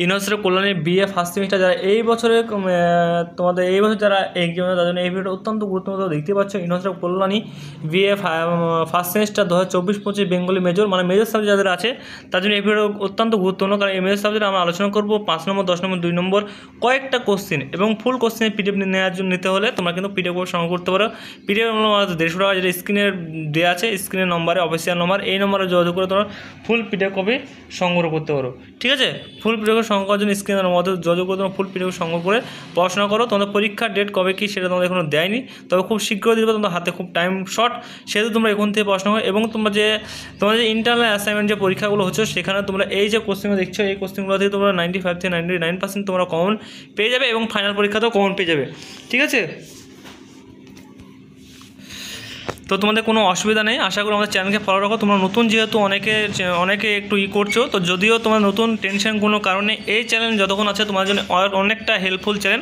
University Kalyani BA first semester যারা এই বছরে তোমাদের এই বছর যারা এক্সাম তার জন্য এই ভিডিওটা অত্যন্ত গুরুত্বপূর্ণ। দেখতে পাচ্ছ university Kalyani BA first semester 2024-25 Bengali major মানে মেজর সাবজেক্ট যাদের আছে তার জন্য এই ভিডিও অত্যন্ত গুরুত্বপূর্ণ। কারণ এই মেজর সাবজেক্টে আমরা আলোচনা করব 5 নম্বর 10 নম্বর 2 নম্বর কয়েকটা কোশ্চেন এবং ফুল কোশ্চেনের পিডিএফ নেওয়ার জন্য নিতে হলে তোমরা কিন্তু পিডিএফ সংগ্রহ করতে পারো। পিডিএফ 150 টাকা যেটা স্ক্রিনে দেওয়া আছে, স্ক্রিনের নম্বরে অফিসিয়াল নম্বর, এই নম্বরে যোগাযোগ করে তোমরা ফুল পিডিএফ কপি সংগ্রহ করতে পারো। ঠিক আছে, ফুল পিডিএফ সংগ্রহ করার জন্য স্ক্রিনের মধ্যে যোগাযোগ করে তোমরা ফুল পিডিএফ সংগ্রহ করে পড়াশোনা করো। তোমাদের পরীক্ষার ডেট কবে কী সেটা তোমাদের এখনো দেয়নি, তবে খুব শীঘ্রই দিবে, তোমাদের হাতে খুব টাইম শর্ট, সেহেতু তোমরা এখন থেকে পড়াশোনা করো। এবং তোমাদের যে ইন্টারনাল অ্যাসাইনমেন্ট যে পরীক্ষাগুলো হচ্ছে সেখানে তোমরা এই যে কোশ্চেনগুলো দেখছো এই কোশ্চেনগুলো থেকে তোমরা 95 থেকে 99% তোমরা কমন পেয়ে যাবে এবং ফাইনাল পরীক্ষাতেও কমন পেয়ে যাবে। ঠিক আছে, তো তোমাদের কোনো অসুবিধা নেই। আশা করি আমাদের চ্যানেলকে ফলো রাখো। তোমরা নতুন যেহেতু অনেকে একটু করছো, তো যদিও তোমার নতুন টেনশন কোনো কারণে এই চ্যানেল যতক্ষণ আছে তোমার জন্য অনেকটা হেল্পফুল চ্যানেল।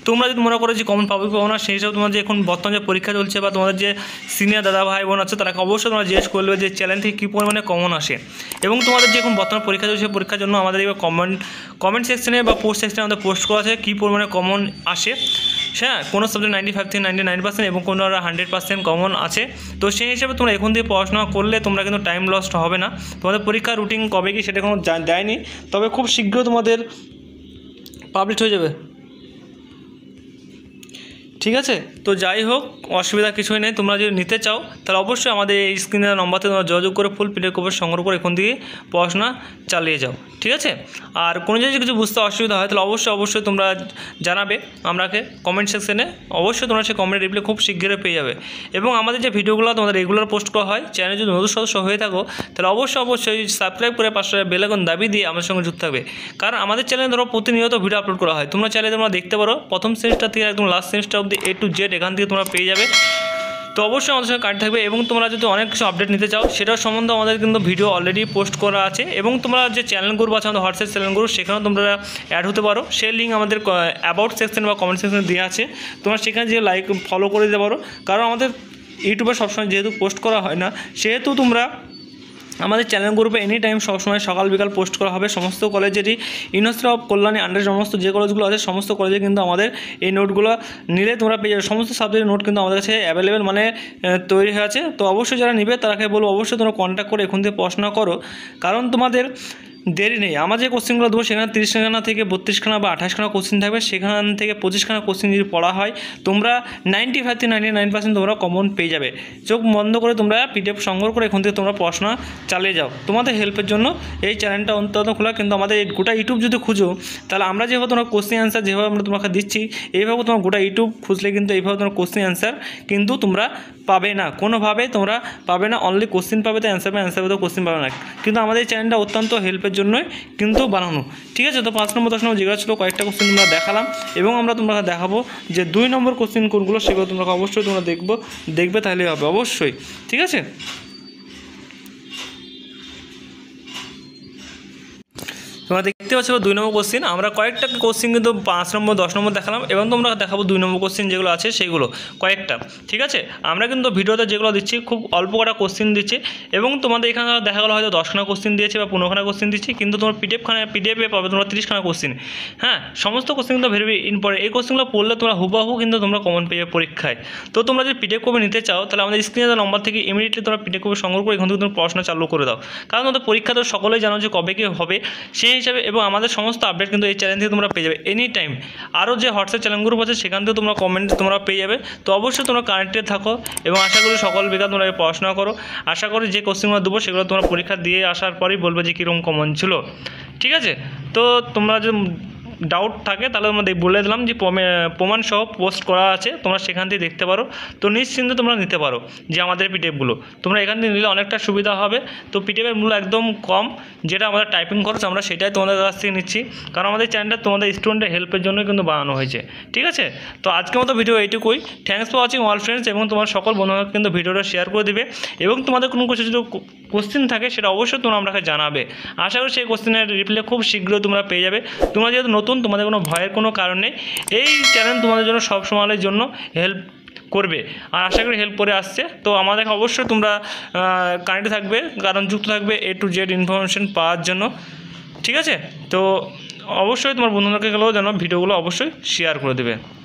তোমরা যদি মনে করো যে কমন পাবো না, সেই হিসাবে তোমার যে এখন বর্তমানে যে পরীক্ষা চলছে বা তোমাদের যে সিনিয়র দাদা ভাই বোন আছে তারা অবশ্যই তোমরা জিজ্ঞেস করবে যে চ্যানেল থেকে কী পরিমাণে কমন আসে। এবং তোমাদের যে এখন বর্তমানে পরীক্ষা চলছে পরীক্ষার জন্য আমাদের এই কমেন্ট সেকশনে বা পোস্ট সেকশনে আমাদের পোস্ট করা আছে কী পরিমাণে কমন আসে। হ্যাঁ, কোনো সাবজেক্ট 95 থেকে 99% এবং কোনো 100% কমন আছে। তো সেই হিসাবে তোমরা এখন দিয়ে পড়াশোনা করলে তোমরা কিন্তু টাইম লস্ট হবে না। তোমাদের পরীক্ষার রুটিন কবে কি সেটা কোনো দেয়নি, তবে খুব শীঘ্র তোমাদের পাবলিশ হয়ে যাবে। ঠিক আছে, তো যাই হোক অসুবিধা কিছুই নেই। তোমরা যদি নিতে চাও তাহলে অবশ্যই আমাদের এই স্ক্রিনের নম্বরতে তোমরা যোগাযোগ করে ফুল পিডিএফ কপি সংগ্রহ করে এখন থেকে পড়াশোনা চালিয়ে যাও। ঠিক আছে, আর কোনো যদি কিছু বুঝতে অসুবিধা হয় তাহলে অবশ্যই তোমরা জানাবে আমাকে কমেন্ট সেকশনে। অবশ্যই তোমরা সেই কমেন্ট রিপ্লাই খুব শীঘ্রই পেয়ে যাবে। এবং আমাদের যে ভিডিওগুলো তোমাদের রেগুলার পোস্ট করা হয়, চ্যানেলে যদি নতুন সদস্য হয়ে থাকো তাহলে অবশ্যই সাবস্ক্রাইব করে পাশে বেল আইকন দাবিয়ে দিয়ে আমাদের সঙ্গে যুক্ত থাকবে। কারণ আমাদের চ্যানেলে ধরো প্রতিনিয়ত ভিডিও আপলোড করা হয়, তোমরা চাইলে তোমরা দেখতে পারো প্রথম সেমিস্টার থেকে একদম লাস্ট সেমিস্টার অবধি A to Z এখান থেকে তোমরা পেয়ে যাবে। তো অবশ্যই আমাদের সঙ্গে কানেক্ট থাকবে। এবং তোমরা যদি অনেক কিছু আপডেট নিতে চাও সেটার সম্বন্ধে আমাদের কিন্তু ভিডিও অলরেডি পোস্ট করা আছে। এবং তোমরা যে চ্যানেল গ্রুপ আছে আমাদের হোয়াটসঅ্যাপ চ্যানেল গ্রুপ, সেখানেও তোমরা অ্যাড হতে পারো। সেই লিঙ্ক আমাদের অ্যাবাউট সেকশন বা কমেন্ট সেকশনে দেওয়া আছে, তোমরা সেখানে যে লাইক ফলো করে দিতে পারো। কারণ আমাদের ইউটিউবে সবসময় যেহেতু পোস্ট করা হয় না, সেহেতু তোমরা আমাদের চ্যানেল গ্রুপে এনি টাইম সবসময় সকাল বিকাল পোস্ট করা হবে। সমস্ত কলেজেরই ইউনিভার্সিটি অফ কল্যাণী আন্ডারে সমস্ত যে কলেজগুলো আছে সমস্ত কলেজে কিন্তু আমাদের এই নোটগুলো নিলে তোমরা পেয়ে যাবে। সমস্ত সাবজেক্টের নোট কিন্তু আমাদের কাছে অ্যাভেলেবেল মানে তৈরি হয়ে আছে। তো অবশ্যই যারা নিবে তারাকে বলবো অবশ্যই তোমরা কন্ট্যাক্ট করে এখন থেকে পড়াশোনা করো, কারণ তোমাদের দেরি নেই। আমার যে কোশ্চেনগুলো দেবো সেখানে 30খানা থেকে 32খানা বা 28খানা কোশ্চেন থাকবে, সেখান থেকে 25খানা কোশ্চেন যদি পড়া হয় তোমরা 95 থেকে 99% তোমরা কমন পেয়ে যাবে। চোখ বন্ধ করে তোমরা পিডিএফ সংগ্রহ করে এখন থেকে তোমরা পড়াশোনা চালিয়ে যাও। তোমাদের হেল্পের জন্য এই চ্যানেলটা অন্তত খোলা। কিন্তু আমাদের গোটা ইউটিউব যদি খুঁজো তাহলে আমরা যেভাবে তোমার কোশ্চেন অ্যান্সার যেভাবে আমরা তোমাকে দিচ্ছি এইভাবে তোমার গোটা ইউটিউব খুঁজলে কিন্তু এইভাবে তোমার কোশ্চেন অ্যান্সার কিন্তু তোমরা পাবে না, কোনোভাবে তোমরা পাবে না। অনলি কোশ্চেন পাবে তো অ্যান্সার পাবে, অ্যান্সার পাবে তো কোশ্চেন পাবে না। কিন্তু আমাদের এই চ্যানেলটা অত্যন্ত হেল্পের জন্যই কিন্তু বানানো। ঠিক আছে, তো 5 নম্বর 10 নম্বর যেগুলো ছিল কয়েকটা কোশ্চেন তোমরা দেখালাম এবং আমরা তোমরা দেখাবো যে 2 নম্বর কোশ্চেন কোনগুলো সেগুলো তোমরা অবশ্যই তোমরা দেখবে তাহলেই হবে অবশ্যই। ঠিক আছে, তোমরা দেখতে পাচ্ছ 2 নম্বর কোশ্চেন। আমরা কয়েকটা কোশ্চেন কিন্তু 5 নম্বর 10 নম্বর দেখালাম এবং তোমরা দেখাবো 2 নম্বর কোশ্চেন যেগুলো আছে সেইগুলো কয়েকটা। ঠিক আছে, আমরা কিন্তু ভিডিওতে যেগুলো দিচ্ছি খুব অল্প কটা কোশ্চেন দিচ্ছি এবং তোমাদের এখানে দেখা গেলো হয়তো 10খানা কোশ্চেন দিয়েছে বা 15খানা কোশ্চেন দিচ্ছি, কিন্তু তোমার পিডিএফে পাবে তোমরা 30খানা কোশ্চেন। হ্যাঁ, সমস্ত কোশ্চেন কিন্তু ভেরি ইম্পর্টেন্ট। এই কোশ্চেনগুলো পড়লে তোমরা হুবাহু কিন্তু তোমরা কমন পেয়ে যাবে পরীক্ষায়। তো তোমরা যদি পিডিএফ কপি নিতে চাও তাহলে আমাদের স্ক্রিনে নম্বর থেকে ইমিডিয়েটলি তোমরা পিডিএফ কপি সংগ্রহ করে এখান থেকে তোমরা পড়াশোনা চালু করে দাও। কারণ তোমাদের পরীক্ষা তো সকলেই জানো যে কবে কী হবে সেই হিসাবে। এবং আমাদের সমস্ত আপডেট কিন্তু এই চ্যানেল থেকে তোমরা পেয়ে যাবে এনি টাইম। আরও যে হোয়াটসঅ্যাপ চ্যানেল গ্রুপ আছে সেখান থেকে তোমরা কমেন্ট তোমরা পেয়ে যাবে। তো অবশ্যই তোমরা কানেক্টেড থাকো এবং আশা করি সকল বিকাল তোমরা পড়াশোনা করো। আশা করি যে কোশ্চেনগুলো দেবো সেগুলো তোমরা পরীক্ষা দিয়ে আসার পরেই বলবে যে কীরকম কমন ছিল। ঠিক আছে, তো তোমরা যদি ডাউট থাকে তাহলে আমরা বলে দিলাম যে প্রমাণ সহ পোস্ট করা আছে, তোমরা সেখান থেকে দেখতে পারো। তো নিশ্চিন্তে তোমরা নিতে পারো যে আমাদের পিডিএফগুলো তোমরা এখান থেকে নিলে অনেকটা সুবিধা হবে। তো পিডিএফের মূল্য একদম কম, যেটা আমাদের টাইপিং খরচ আমরা সেটাই তোমাদের কাছ থেকে নিচ্ছি, কারণ আমাদের চ্যানেলটা তোমাদের স্টুডেন্টের হেল্পের জন্য কিন্তু বানানো হয়েছে। ঠিক আছে, তো আজকের মতো ভিডিও এইটুকুই। Thanks for watching all friends. এবং তোমার সকল বন্ধুরা কিন্তু ভিডিওটা শেয়ার করে দিবে এবং তোমাদের কোনো কিছু যদি কোশ্চেন থাকে সেটা অবশ্যই তোমরা আমাকে জানাবে। আশা করি সেই কোশ্চেনের রিপ্লাই খুব শীঘ্রই তোমরা পেয়ে যাবে। তোমরা যেহেতু নতুন, তোমাদের কোনো ভয়ের কোনো কারণ নেই। এই চ্যানেল তোমাদের জন্য সব সময়ের জন্য হেল্প করবে আর আশা করি হেল্প করে আসছে। তো আমাদের অবশ্যই তোমরা কানেক্টে থাকবে, কারণ যুক্ত থাকবে A to Z ইনফরমেশন পাওয়ার জন্য। ঠিক আছে, তো অবশ্যই তোমার বন্ধুদেরকে গেলেও যেন ভিডিওগুলো অবশ্যই শেয়ার করে দেবে।